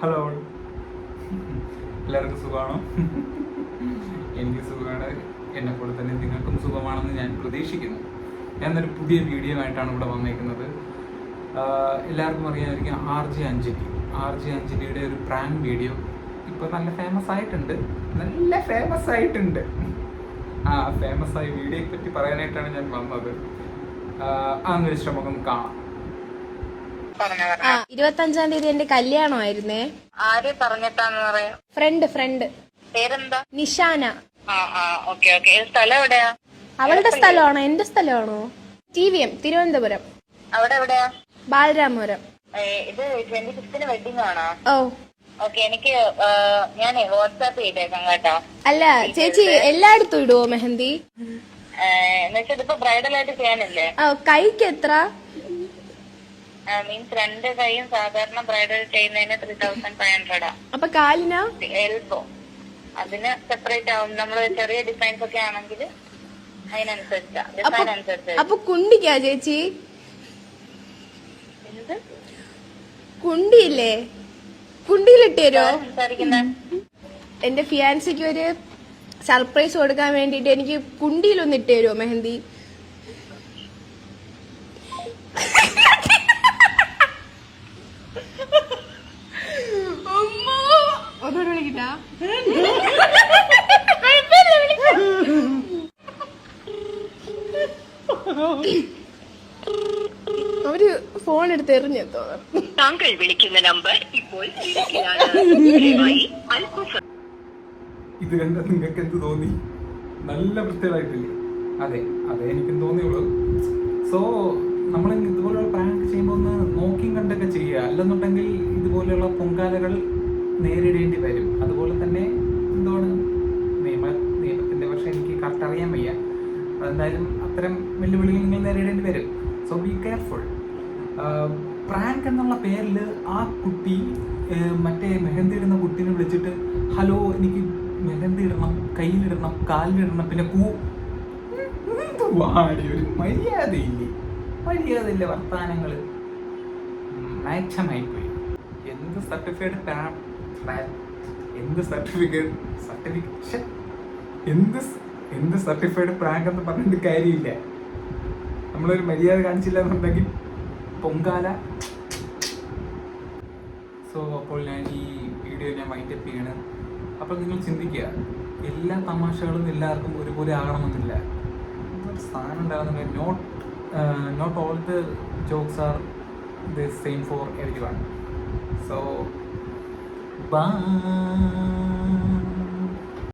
Hello, എല്ലാവർക്കും സുഖമാണോ? എനിക്ക് സുഖമാണ്. എന്നെപ്പോലെ തന്നെ നിങ്ങൾക്കും സുഖമാണെന്ന് ഞാൻ പ്രതീക്ഷിക്കുന്നു. ഞാനൊരു പുതിയ വീഡിയോ ആയിട്ടാണ് ഇവിടെ വന്നേക്കുന്നത്. എല്ലാവർക്കും അറിയാമായിരിക്കും ആർ ജെ അഞ്ജലിയുടെ ഒരു പ്രാങ്ക് വീഡിയോ ഇപ്പോൾ നല്ല ഫേമസ് ആയിട്ടുണ്ട്. ആ ഫേമസ് ആയ വീഡിയോയെ പറ്റി പറയാനായിട്ടാണ് ഞാൻ വന്നത്. അതൊരു ശ്രമം കാണാം. 25-ാം തീയതി എന്റെ കല്യാണമായിരുന്നേ. ആര് പറഞ്ഞിട്ടാന്ന് പറയാ? ഫ്രണ്ട് പേരെന്താ? നിഷാന. ഓക്കെ. സ്ഥലം എവിടെയാ? അവളുടെ സ്ഥലമാണോ എന്റെ സ്ഥലമാണോ? TVM തിരുവനന്തപുരം. അവിടെ എവിടെയാ? ബാലരാമപുരം. ഇത് 26-ന് വെഡിങ് ആണോ? ഓ ഓക്കെ. എനിക്ക് ഞാൻ വാട്സാപ്പ് ചെയ്തേക്കാം കേട്ടോ. അല്ല ചേച്ചി എല്ലായിടത്തും ഇടുവോ മെഹന്തി? എന്നുവെച്ചാൽ ഇതിപ്പോ ബ്രൈഡൽ ആയിട്ട് ചെയ്യാനില്ലേ? കൈക്ക് എത്ര? മീൻസ് 2 കൈയും സാധാരണ ബ്രൈഡൽ ചെയ്യുന്നതിന് 3500. അപ്പൊ കാലിനാ? എൽബോ അതിന് സെപ്പറേറ്റ് ആവും. നമ്മള് ചെറിയ ഡിസൈൻസ് ഒക്കെ ആണെങ്കിൽ അതിനനുസരിച്ചാ, ഡിസൈൻ അനുസരിച്ച്. അപ്പൊ കുണ്ടിക്കാ ചേച്ചി? എന്ത് കുണ്ടിയില്ലേ? കുണ്ടിയിലിട്ട് തരുമോ? സംസാരിക്കുന്ന എന്റെ ഫിയാൻസിക്ക് ഒരു സർപ്രൈസ് കൊടുക്കാൻ വേണ്ടിട്ട് എനിക്ക് കുണ്ടിയിലൊന്ന് ഇട്ട് തരുമോ മെഹന്തി? ഒന്നുകൂടെ വിളിക്കട്ടാ? അവര് ഫോൺ എടുത്ത് എറിഞ്ഞെത്തോ? താങ്കൾ വിളിക്കുന്ന നമ്പർ ഇപ്പോൾ ഇത് കണ്ട നിങ്ങൾക്ക് എന്ത് തോന്നി? നല്ല വൃത്തികളായിട്ടില്ലേ? അതെ എനിക്കും തോന്നിയുള്ളൂ. സോ നമ്മൾ ഇതുപോലെയുള്ള പ്രാങ്ക് ചെയ്യുമ്പോൾ ഒന്ന് നോക്കിയും കണ്ടൊക്കെ ചെയ്യുക. അല്ലെന്നുണ്ടെങ്കിൽ ഇതുപോലെയുള്ള പൊങ്കാലകൾ നേരിടേണ്ടി വരും. അതുപോലെ തന്നെ എന്താണ് നിയമത്തിന്റെ പക്ഷെ എനിക്ക് കറക്റ്റ് അറിയാൻ വയ്യ. അതെന്തായാലും അത്തരം വെല്ലുവിളികൾ നിങ്ങൾ നേരിടേണ്ടി വരും. So be careful. പ്രാങ്ക് എന്നുള്ള പേരിൽ ആ കുട്ടി മറ്റേ മെഹന്തി ഇടുന്ന കുട്ടീനെ വിളിച്ചിട്ട് ഹലോ എനിക്ക് മെഹന്തി ഇടണം, കയ്യിലിടണം, കാലിലിടണം, പിന്നെ ഒരു മര്യാദയില്ലേ വർത്താനങ്ങൾ മാച്ചമായിപ്പോയി. എന്ത് സർട്ടിഫൈഡ് പ്രാങ്ക് എന്ന് പറഞ്ഞിട്ട് കാര്യമില്ല. നമ്മളൊരു മര്യാദ കാണിച്ചില്ല എന്നുണ്ടെങ്കിൽ പൊങ്കാല. സോ അപ്പോൾ ഞാൻ ഈ വീഡിയോ വൈൻഡപ്പ് ചെയ്യണം. അപ്പോൾ നിങ്ങൾ ചിന്തിക്കുക, എല്ലാ തമാശകളും എല്ലാവർക്കും ഒരുപോലെ ആകണമെന്നില്ല. സാധനം ഉണ്ടാകുന്നുണ്ട്. Not all the jokes are the same for every one. So by.